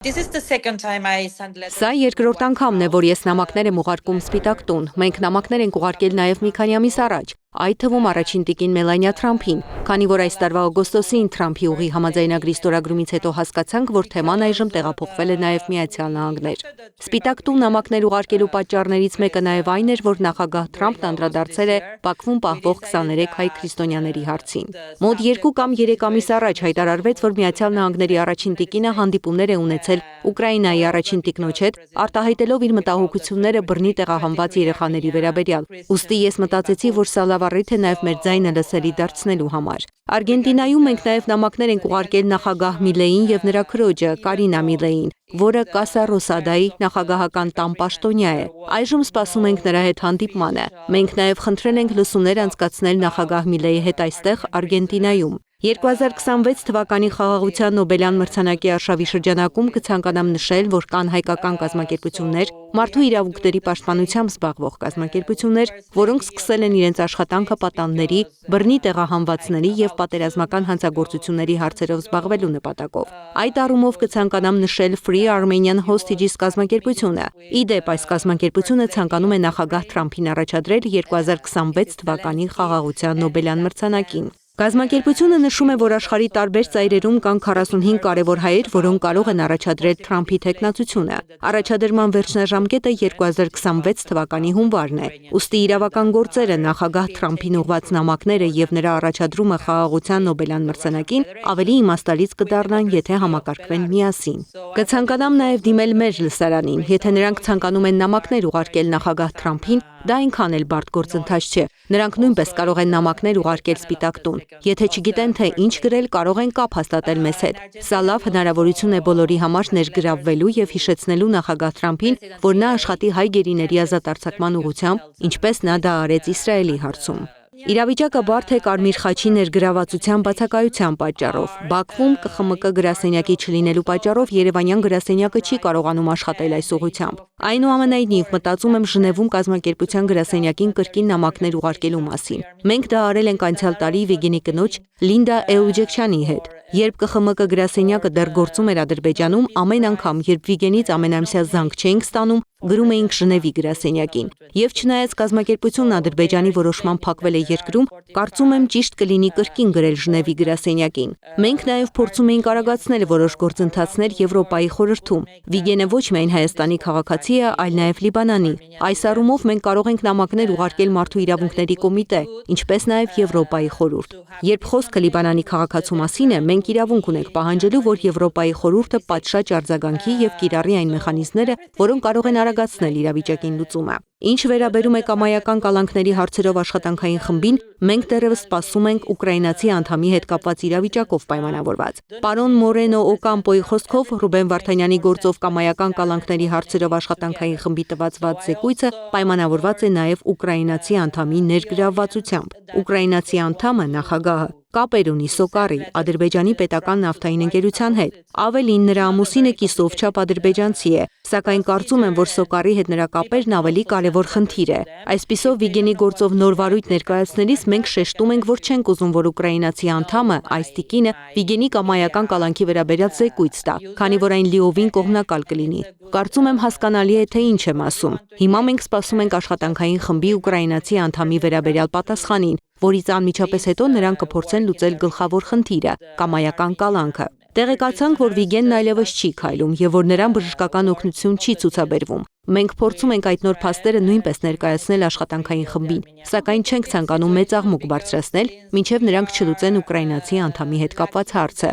Սա երկրորդ անգամն է, որ ես նամակներ եմ ուղարկում Սպիտակ տուն։ Մենք նամակներ ենք ուղարկել նաև մի քանի ամիս առաջ, այդ թվում առաջին տիկին Մելանիա Թրամփին, քանի որ այս տարվա օգոստոսին Թրամփի ուղի համաձայնագրի ստորագրումից հետո հասկացանք, որ թեման այժմ տեղափոխվել է նաև Միացյալ Նահանգներ։ Սպիտակ տուն նամակներ ուղարկելու պատճառներից մեկը նաև այն էր, որ նախագահ Թրամփն անդրադարձել է Բաքվում պահվող 23 հայ քրիստոնյաների հարցին։ Մոտ 2 կամ 3 ամիս առաջ հայտարարվեց, որ Միացյալ Նահանգների առաջին տիկինը հանդիպումներ է ունեցել Ուկրաինայի առաջին տիկնոջ հետ, արտահայտելով իր մտահոգությունները բռնի տեղահանված երեխաների վերաբերյալ։ Ուստի ես մտածեցի, որ սա լավ առիթ է նաև մեր ձայնը լսելի դարձնելու համար։ Արգենտինայում մենք նաև նամակներ ենք ուղարկել նախագահ Միլեին եւ նրա քրոջը Կարինա Միլեին, որը Կասա Ռոսադայի նախագահական տան պաշտոնյա է։ Այժմ սպասում ենք նրա հետ հանդիպմանը։ Մենք նաև խնդրել ենք լսումներ անցկացնել նախագահ Միլեի հետ այստեղ Արգենտինայում։ 2026 թվականի խաղաղության Նոբելյան մրցանակի արշավի շրջանակում կցանկանամ նշել, որ կան հայկական կազմակերպություններ, մարդու իրավունքների պաշտպանությամբ զբաղվող կազմակերպություններ, որոնք սկսել են իրենց աշխատանքը պատանդների, բռնի տեղահանվածների եւ պատերազմական հանցագործությունների հարցերով զբաղվելու նպատակով։ Այդ առումով կցանկանամ նշել Free Armenian Hostages կազմակերպությունը։ Ի դեպ, այս կազմակերպությունը ցանկանում է նախագահ Թրամփին առաջադրել 2026 թվականի խաղաղության Նոբելյան մրցանակին։ Կազմակերպությունը նշում է, որ աշխարհի տարբեր ծայրերում կան 45 կարևոր հայեր, որոնք կարող են առաջադրել Թրամփի թեկնածությունը։ Առաջադրման վերջնաժամկետը 2026 թվականի հունվարն է։ Ուստի իրավական գործերը, նախագահ Թրամփին ուղղված նամակները եւ նրա առաջադրումը խաղաղության Նոբելյան մրցանակին ավելի իմաստալից կդառնան, եթե համակարգվեն միասին։ Կցանկանամ նաև դիմել մեր լսարանին, եթե նրանք ցանկանում են նամակներ ուղարկել նախագահ Թրամփին, դա այնքան էլ բարդ գործընթաց չէ։ Նրանք նույնպես կարող են նամակներ ուղարկել Սպիտակ տուն։ Եթե չգիտեն, թե ինչ գրել, կարող են կապ հաստատել մեզ հետ։ Սա լավ հնարավորություն է բոլորի համար ներգրավվելու եւ հիշեցնելու նախագահ Թրամփին, որ նա աշխատի հայ գերիների ազատ արձակման ուղղությամբ, ինչպես նա դա արեց Իսրայելի հարցում։ Իրավիճակը բարդ է Կարմիր խաչի ներգրավվածության բացակայության պատճառով։ Բաքվում ԿԽՄԿ գրասենյակի չլինելու պատճառով Երևանյան գրասենյակը չի կարողանում աշխատել այս ուղղությամբ։ Այնուամենայնիվ, մտածում եմ Ժնևում կազմակերպության գրասենյակին կրկին նամակներ ուղարկելու մասին։ Մենք դա արել ենք անցյալ տարի Վիգենի կնոջ Լինդա Էուջեքչյանի հետ։ Երբ ԿԽՄԿ գրասենյակը դեռ գործում էր Ադրբեջանում, ամեն անգամ, երբ Վիգենից ամենամսյա զանգ չէինք ստանում, գրում էինք Ժնևի գրասենյակին։ Եվ չնայած կազմակերպությունն Ադրբեջանի որոշման փակվել է երկրում, կարծում եմ ճիշտ կլինի կրկին գրել Ժնևի գրասենյակին։ Մենք նաև փորձում էինք արագացնել որոշ գործընթացներ Եվրոպայի խորհրդում։ Վիգենը ոչ միայն Հայաստանի քաղաքացի է, այլ նաև Լիբանանի։ Այս առումով մենք կարող ենք նամակներ ուղարկել Մարդու իրավունքների կոմիտե, ինչպես նաև Եվրոպայի խորհուրդ։ Երբ խոսքը Լիբանանի քաղաքացու մասին է, մենք իրավունք ունենք պահանջելու, որ Եվրոպայի խորհուրդը պատշաճ արձագանքի եւ կիրառի այն մեխանիզմները, որոնք կարող են արագացնել իրավիճակին լուծումը։ Ինչ վերաբերում է կամայական կալանքների հարցերով աշխատանքային խմբին, մենք դեռևս սպասում ենք ուկրաինացի անդամի հետ կապված իրավիճակով պայմանավորված։ Պարոն Մորենո Օկամպոյի խոսքով Ռուբեն Վարդանյանի գործով կամայական կալանքների հարցերով աշխատանքային խմբի տված զեկույցը պայմանավորված է նաև ուկրաինացի անդամի ներգրավվածությամբ։ Ուկրաինացի անդամը նախագահը կապեր ունի Սոկարի, Ադրբեջանի պետական նավթային ընկերության հետ։ Ավելին, նրա ամուսինը կիսով չափ ադրբեջանցի է, սակայն կարծում եմ, որ Սոկարի հետ նրա կապերն ավելի կարևոր խնդիր է։ Այսպիսով Վիգենի գործով նոր վարույթ ներկայացնելիս մենք շեշտում ենք, որ չենք ուզում, որ ուկրաինացի անդամը, այս տիկինը, Վիգենի կամայական կալանքի վերաբերյալ զեկույց տա, քանի որ այն լիովին կողմնակալ կլինի։ Կարծում եմ հասկանալի է, թե ինչ եմ ասում։ Հիմա մենք սպասում ենք աշխատանքային խմբի ուկրաինացի անդամի վերաբերյալ պատասխանին, որից անմիջապես հետո նրանք կփորձեն լուծել գլխավոր խնդիրը՝ կամայական կալանքը։ Տեղեկացանք, որ Վիգենն այլևս չի քայլում եւ որ նրան բժշկական օգնություն չի ցուցաբերվում։ Մենք փորձում ենք այդ նոր փաստերը նույնպես ներկայացնել աշխատանքային խմբին, սակայն չենք ցանկանում մեծ աղմուկ բարձրացնել, մինչև նրանք չլուծեն ուկրաինացի անդամի հետ կապված հարցը։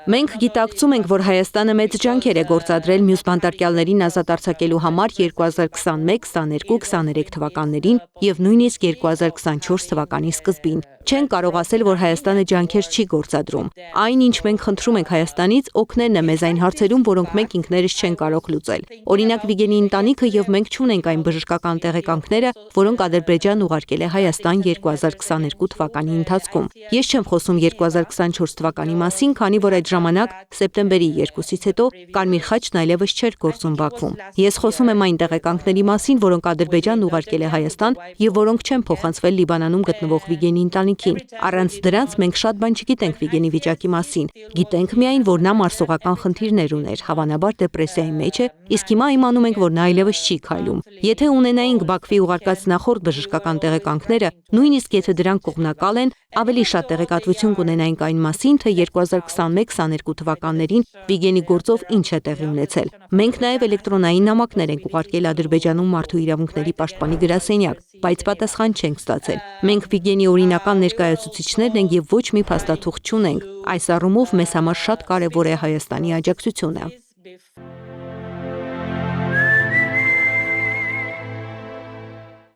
Մենք գիտակցում ենք, որ Հայաստանը մեծ ջանքեր է գործադրել մյուս բանտարկյալներին ազատ արձակելու համար 2021, 22, 23 թվականներին եւ նույնիսկ 2024 թվականի սկզբին։ Չենք կարող ասել, որ Հայաստանը ջանքեր չի գործադրում։ Այն, ինչ մենք խնդրում ենք Հայաստանից, օգնելն է մեզ այն հարցերում, որոնք մենք ինքներս չենք կարող լուծել։ Օրինակ Վիգենի ընտանիքը եւ մենք չունենք այն բժշկական տեղեկանքները, որոնք Ադրբեջան ուղարկել է Հայաստան 2022 թվականի ընթացքում։ Ես չեմ խոսում 2024 թվականի մասին, քանի որ այդ ժամանակ սեպտեմբերի 2-ից հետո Կարմիր խաչն այլևս չէր գործում Բաքվում։ Ես խոսում եմ այն տեղեկանքների մասին, որոնք Ադրբեջանն ուղարկել է Հայաստան եւ որոնք չեն փոխանցվել Լիբանանում գտնվող Վիգենի ընտանիքին։ Առանց դրանց մենք շատ բան չգիտենք Վիգենի վիճակի մասին։ Գիտենք միայն, որ նա մարսողական խնդիրներ ուներ, հավանաբար դեպրեսիայի մեջ է, իսկ հիմա իմանում ենք, որ նա այլևս չի քայլում։ Եթե ունենայինք Բաքվի ուղարկած նախորդ բժշկական տեղեկանքները, նույնիսկ եթե դրանք կողմնակալ են, ավելի շատ տեղեկատվություն կունենայինք այն մասին, թե 2021-22 թվականներին Վիգենի գործով ինչ է տեղի ունեցել։ Մենք նաև էլեկտրոնային նամակներ ենք ուղարկել Ադրբեջանում մարդու իրավունքների պաշտպանի գրասենյակ, բայց պատասխան չենք ստացել։ Մենք Վիգենի օրինական ներկայացուցիչներն ենք եւ ոչ մի փաստաթուղթ չունենք։ Այս առումով մեզ համար շատ կարեւոր է Հայաստանի աջակցությունը։